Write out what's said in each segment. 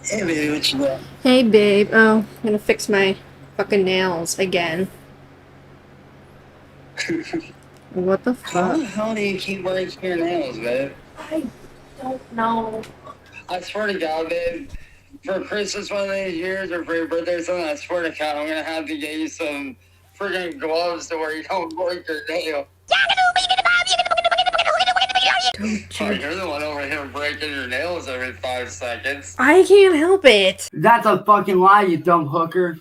Hey baby, what you doing? Hey babe, oh, I'm gonna fix my fucking nails again. What the How fuck? the hell do you keep breaking your nails, babe? I don't know. I swear to God, babe, for Christmas one of these years or for your birthday or something, I swear to God, I'm gonna have to get you some freaking gloves to where you don't break your nail. Don't Oh, you? you're the one over here breaking your nails every 5 seconds. I can't help it. That's a fucking lie, you dumb hooker.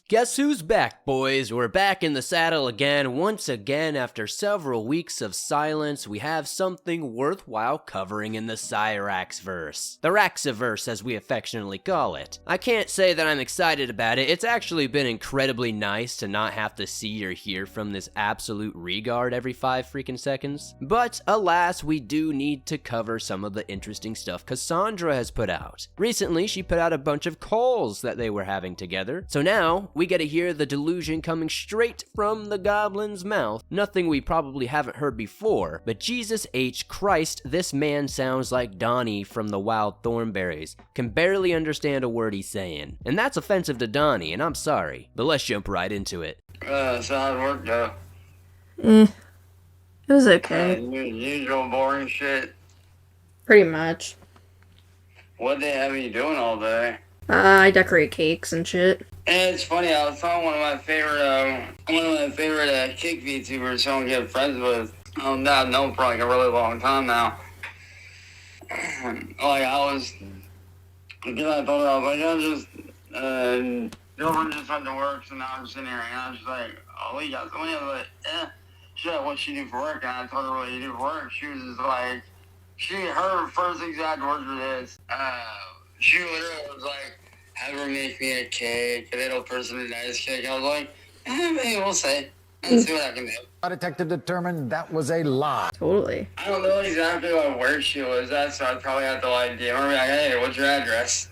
Guess who's back, boys? We're back in the saddle again. Once again, after several weeks of silence, we have something worthwhile covering in the Cyraxx verse. The Raxiverse, as we affectionately call it. I can't say that I'm excited about it. It's actually been incredibly nice to not have to see or hear from this absolute regard every 5 freaking seconds. But alas, we do need to cover some of the interesting stuff Cassandra has put out. Recently, she put out a bunch of calls that they were having together. So now, we get to hear the delusion coming straight from the goblin's mouth. Nothing we probably haven't heard before, but Jesus H. Christ, this man sounds like Donnie from the Wild Thornberries. Can barely understand a word he's saying. And that's offensive to Donnie, and I'm sorry. But let's jump right into it. So how'd work go? It was okay. Usual boring shit. Pretty much. What they have you doing all day? I decorate cakes and shit. And it's funny, I was telling one of my favorite kick VTubers who I'm getting friends with. That I've known for like a really long time now. Like I was, because I told her, I was like, Dilbert just went to work, so now I'm sitting here, and I was just like, oh, you got somebody? I was like, shit, what she do for work? And I told her what you do for work. She was just like, her first exact words were this. She literally was like, have her make me a cake, a little personalized cake. I was like, maybe we'll see. Let's see what I can do. A detective determined that was a lie. Totally. I don't know exactly where she was at, so I'd probably have to like DM her and be like, hey, what's your address?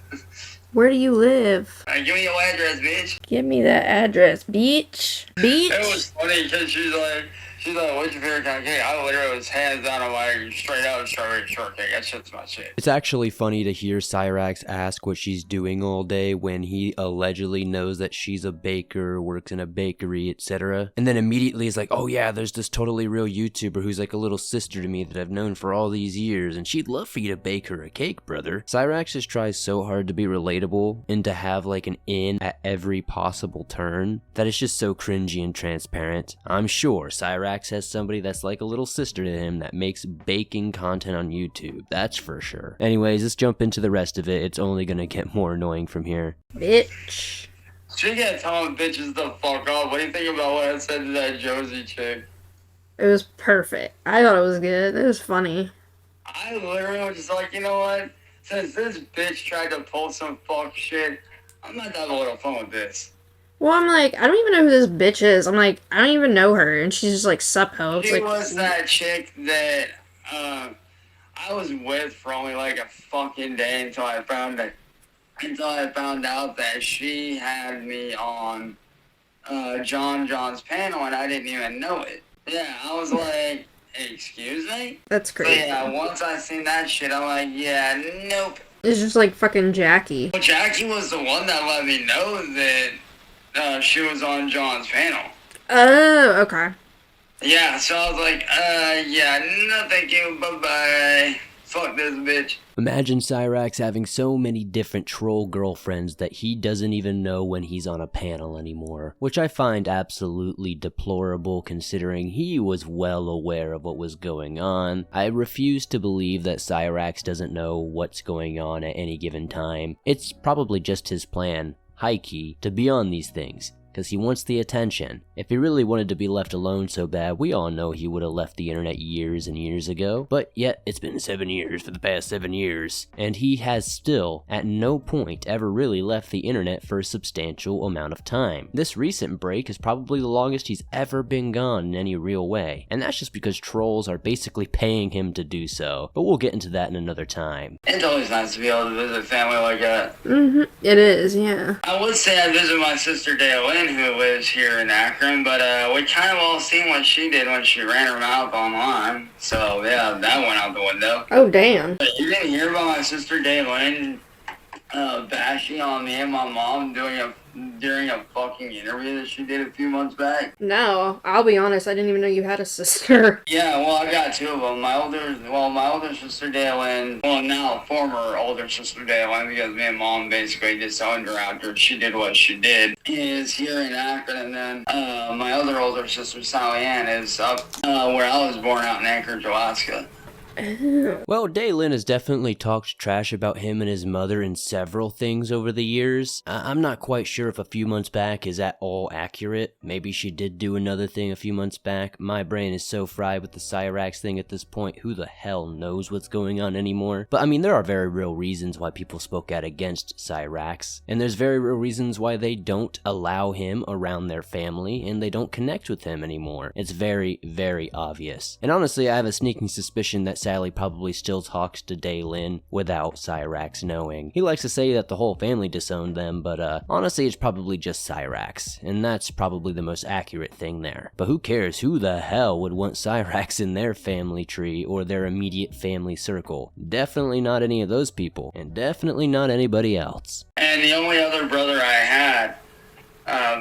Where do you live? Give me your address, bitch. Give me that address, beach. Beach? It was funny because she's like, what's your favorite kind of cake? I literally was hands down, I'm like, straight out strawberry shortcake. That shit's my shit. It's actually funny to hear Cyraxx ask what she's doing all day when he allegedly knows that she's a baker, works in a bakery, etc. And then immediately is like, oh yeah, there's this totally real YouTuber who's like a little sister to me that I've known for all these years, and she'd love for you to bake her a cake, brother. Cyraxx just tries so hard to be relatable and to have like an in at every possible turn that it's just so cringy and transparent. I'm sure Cyraxx has somebody that's like a little sister to him that makes baking content on YouTube, that's for sure. Anyways, let's jump into the rest of it. It's only gonna get more annoying from here. Bitch. She can't tell bitches the fuck up. What do you think about what I said to that Josie chick? It was perfect. I thought it was good. It was funny. I literally was just like, you know what? Since this bitch tried to pull some fuck shit, I'm not having a little fun with this. Well, I'm like, I don't even know who this bitch is. I'm like, I don't even know her. And she's just like, sup, ho. She Like, was that chick that I was with for only like a fucking day until I found out that she had me on John's panel and I didn't even know it. Yeah, I was like, excuse me? that's But crazy. yeah, once I seen that shit, I'm like, yeah, nope. It's just like fucking Jackie. Well, Jackie was the one that let me know that she was on John's panel. Oh, okay. Yeah, so I was like, yeah, no thank you, bye-bye. Fuck this bitch. Imagine Cyraxx having so many different troll girlfriends that he doesn't even know when he's on a panel anymore, which I find absolutely deplorable considering he was well aware of what was going on. I refuse to believe that Cyraxx doesn't know what's going on at any given time. It's probably just his plan, high-key, to be on these things, because he wants the attention. If he really wanted to be left alone so bad, we all know he would have left the internet years and years ago. But yet, it's been 7 years for the past 7 years, and he has still, at no point, ever really left the internet for a substantial amount of time. This recent break is probably the longest he's ever been gone in any real way, and that's just because trolls are basically paying him to do so, but we'll get into that in another time. It's always nice to be able to visit family like that. It is, yeah. I would say I visit my sister Daylin, who lives here in Akron, but we kind of all seen what she did when she ran her mouth online. So yeah, that went out the window. Oh, damn. But you didn't hear about my sister Daylin bashing on me and my mom during a fucking interview that she did a few months back? No, I'll be honest, I didn't even know you had a sister. Yeah, well, I got two of them. My older sister Daylin, well, now former older sister Daylin, because me and mom basically disowned her after she did what she did, is here in Akron, and then my other older sister Sally Ann is up where I was born, out in Anchorage, Alaska. Well, Daylin has definitely talked trash about him and his mother in several things over the years. I'm not quite sure if a few months back is at all accurate. Maybe she did do another thing a few months back. My brain is so fried with the Cyraxx thing at this point, who the hell knows what's going on anymore? But I mean, there are very real reasons why people spoke out against Cyraxx, and there's very real reasons why they don't allow him around their family, and they don't connect with him anymore. It's very, very obvious. And honestly, I have a sneaking suspicion that Sally probably still talks to Daylin without Cyraxx knowing. He likes to say that the whole family disowned them, but honestly it's probably just Cyraxx, and that's probably the most accurate thing there. But who cares? Who the hell would want Cyraxx in their family tree or their immediate family circle? Definitely not any of those people, and definitely not anybody else. And the only other brother I had,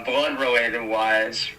blood related wise,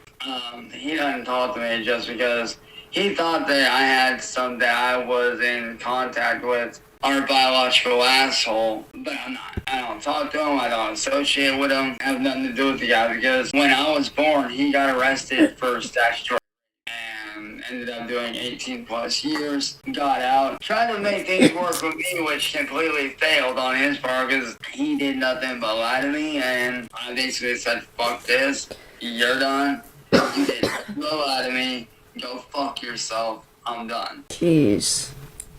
he doesn't talk to me just because he thought that I was in contact with our biological asshole, but I'm not. I don't talk to him, I don't associate with him, I have nothing to do with the guy, because when I was born, he got arrested for statutory and ended up doing 18 plus years, got out, tried to make things work with me, which completely failed on his part, because he did nothing but lie to me, and I basically said, fuck this, you're done, you did no lie to me, go fuck yourself, I'm done. Jeez.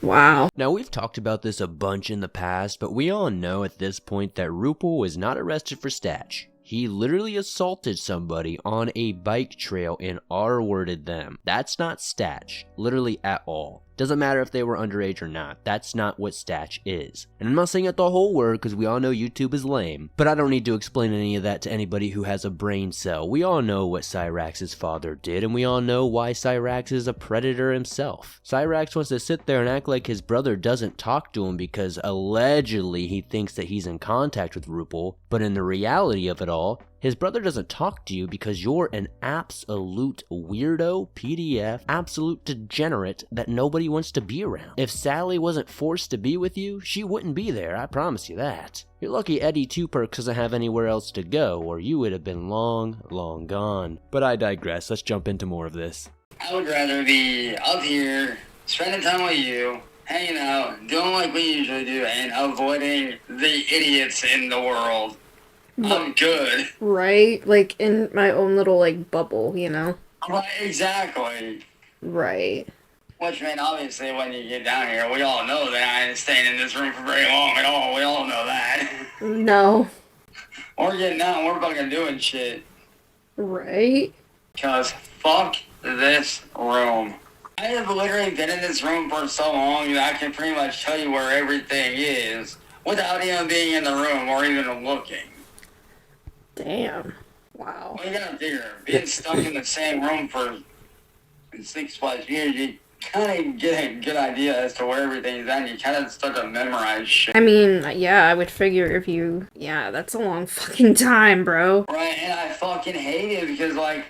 Wow. Now, we've talked about this a bunch in the past, but we all know at this point that Rupal was not arrested for statch. He literally assaulted somebody on a bike trail and R-worded them. That's not statch, literally at all. Doesn't matter if they were underage or not, that's not what statch is. And I'm not saying it the whole word because we all know YouTube is lame, but I don't need to explain any of that to anybody who has a brain cell. We all know what Cyraxx's father did, and we all know why Cyraxx is a predator himself. Cyraxx wants to sit there and act like his brother doesn't talk to him because allegedly he thinks that he's in contact with Rupal, but in the reality of it all, his brother doesn't talk to you because you're an absolute weirdo, PDF, absolute degenerate that nobody wants to be around. If Sally wasn't forced to be with you, she wouldn't be there, I promise you that. You're lucky Eddie Two-Perks doesn't have anywhere else to go, or you would have been long, long gone. But I digress, let's jump into more of this. I would rather be up here, spending time with you, hanging out, doing like we usually do, and avoiding the idiots in the world. I'm good. Right? Like, in my own little, like, bubble, you know? Right, exactly. Right. Which, man, obviously, when you get down here, we all know that I ain't staying in this room for very long at all. We all know that. No. We're getting out, we're fucking doing shit. Right? Because fuck this room. I have literally been in this room for so long that I can pretty much tell you where everything is without even being in the room or even looking. Damn. Wow. Well, you gotta figure, being stuck in the same room for 6+ years, you kind of get a good idea as to where everything's at, and you kind of start to memorize shit. I mean, yeah, I would figure if you... Yeah, that's a long fucking time, bro. Right, and I fucking hate it because, like,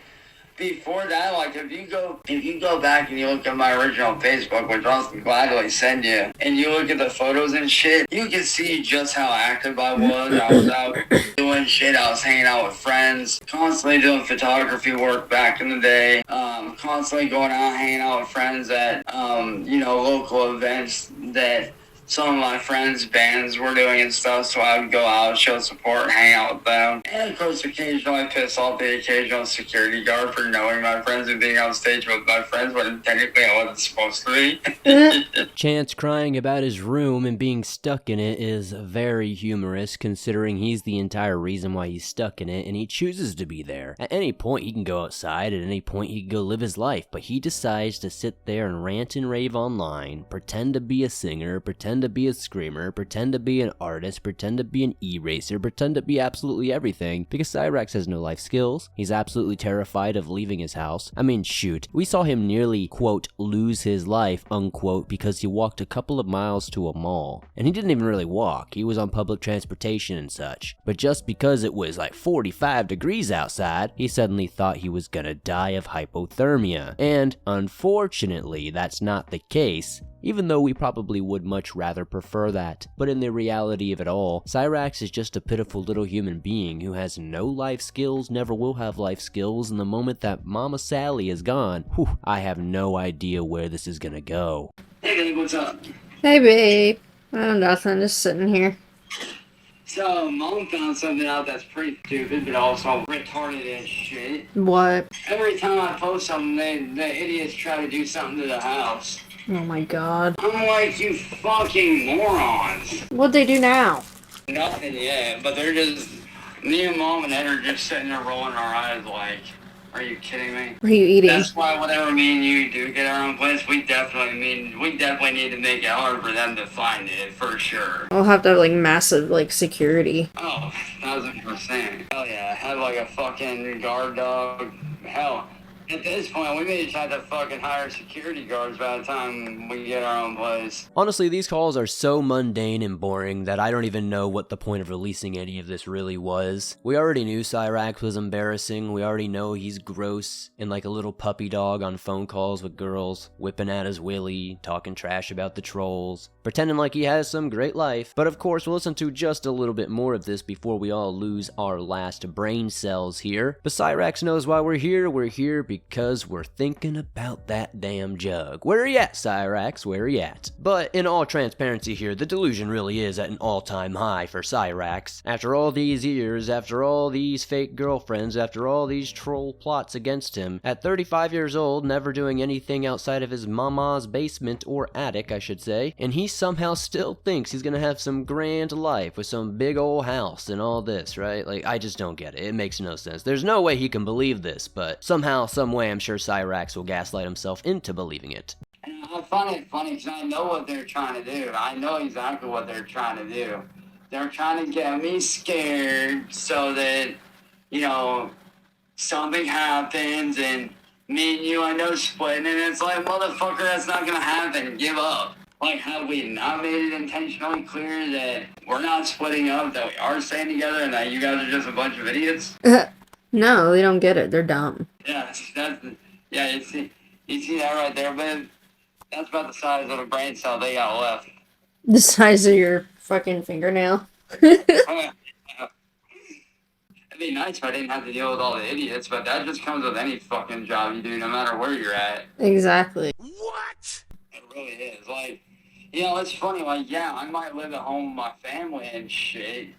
before that, like, if you go back and you look at my original Facebook, which I'll gladly send you, and you look at the photos and shit, you can see just how active I was. I was out doing shit, I was hanging out with friends, constantly doing photography work back in the day, constantly going out, hanging out with friends at, local events that some of my friends' bands were doing and stuff, so I would go out, show support, hang out with them. And of course, occasionally piss off the occasional security guard for knowing my friends and being on stage with my friends when technically I wasn't supposed to be. Chance crying about his room and being stuck in it is very humorous, considering he's the entire reason why he's stuck in it, and he chooses to be there. At any point, he can go outside, at any point, he can go live his life, but he decides to sit there and rant and rave online, pretend to be a singer, pretend to be a screamer, pretend to be an artist, pretend to be an e-racer, pretend to be absolutely everything, because Cyraxx has no life skills. He's absolutely terrified of leaving his house. I mean, shoot, we saw him nearly, quote, lose his life, unquote, because he walked a couple of miles to a mall. And he didn't even really walk, he was on public transportation and such. But just because it was like 45 degrees outside, he suddenly thought he was gonna die of hypothermia. And unfortunately, that's not the case, even though we probably would much rather prefer that. But in the reality of it all, Cyraxx is just a pitiful little human being who has no life skills, never will have life skills, and the moment that Mama Sally is gone, whew, I have no idea where this is gonna go. Hey, babe, what's up? Hey, babe. Oh, nothing. Just sitting here. So, Mom found something out that's pretty stupid, but also retarded as shit. What? Every time I post something, the idiots try to do something to the house. Oh my god. I'm like, you fucking morons. What'd they do now? Nothing yet, but they're just, me and Mom and Ed are just sitting there rolling our eyes like, are you kidding me? What are you eating? That's why whenever me and you do get our own place, we definitely need to make it hard for them to find it, for sure. I'll have to have, like, massive, like, security. Oh, 1000%. Hell yeah, have like a fucking guard dog. Hell, at this point, we may just have to fucking hire security guards by the time we get our own place. Honestly, these calls are so mundane and boring that I don't even know what the point of releasing any of this really was. We already knew Cyraxx was embarrassing, we already know he's gross and like a little puppy dog on phone calls with girls, whipping at his willy, talking trash about the trolls, pretending like he has some great life. But of course, we'll listen to just a little bit more of this before we all lose our last brain cells here. But Cyraxx knows why we're here because we're thinking about that damn jug. Where are you at, Cyraxx? Where are you at? But in all transparency here, the delusion really is at an all-time high for Cyraxx. After all these years, after all these fake girlfriends, after all these troll plots against him, at 35 years old, never doing anything outside of his mama's basement, or attic, I should say, and he somehow still thinks he's gonna have some grand life with some big old house and all this, right? Like, I just don't get it. It makes no sense. There's no way he can believe this, but somehow, some way, I'm sure Cyraxx will gaslight himself into believing it. And I find it funny because I know what they're trying to do. I know exactly what they're trying to do. They're trying to get me scared so that, you know, something happens and me and you end up splitting, and it's like, motherfucker, that's not gonna happen. Give up. Like, have we not made it intentionally clear that we're not splitting up, that we are staying together, and that you guys are just a bunch of idiots? No, they don't get it. They're dumb. Yeah, you see that right there, babe? That's about the size of the brain cell they got left. The size of your fucking fingernail. It'd be nice if I didn't have to deal with all the idiots, but that just comes with any fucking job you do, no matter where you're at. Exactly. What? It really is. Like, you know, it's funny, like, yeah, I might live at home with my family and shit,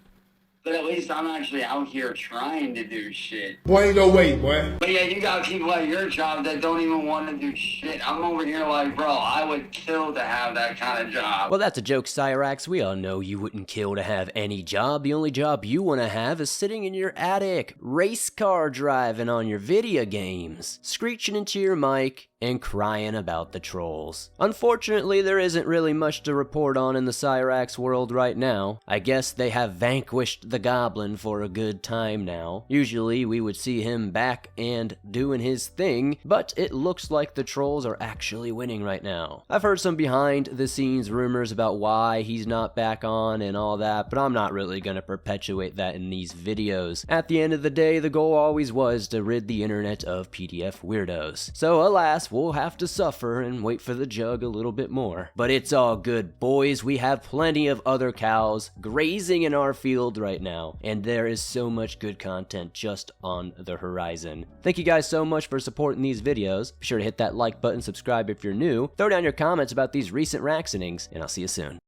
but at least I'm actually out here trying to do shit. Boy, ain't no way, boy. But yeah, you got people at your job that don't even want to do shit. I'm over here like, bro, I would kill to have that kind of job. Well, that's a joke, Cyraxx. We all know you wouldn't kill to have any job. The only job you want to have is sitting in your attic, race car driving on your video games, screeching into your mic, and crying about the trolls. Unfortunately, there isn't really much to report on in the Cyraxx world right now. I guess they have vanquished the goblin for a good time now. Usually, we would see him back and doing his thing, but it looks like the trolls are actually winning right now. I've heard some behind-the-scenes rumors about why he's not back on and all that, but I'm not really gonna perpetuate that in these videos. At the end of the day, the goal always was to rid the internet of PDF weirdos. So alas, we'll have to suffer and wait for the jug a little bit more. But it's all good, boys. We have plenty of other cows grazing in our field right now, and there is so much good content just on the horizon. Thank you guys so much for supporting these videos. Be sure to hit that like button, subscribe if you're new, throw down your comments about these recent Raxxinings, and I'll see you soon.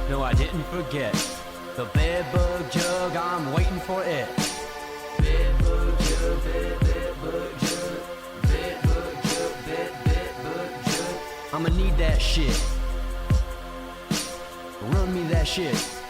No, I didn't forget. The bedbug jug, I'm waiting for it. Bedbug jug, bedbug jug, bedbug jug, bedbug jug. I'ma need that shit. Run me that shit.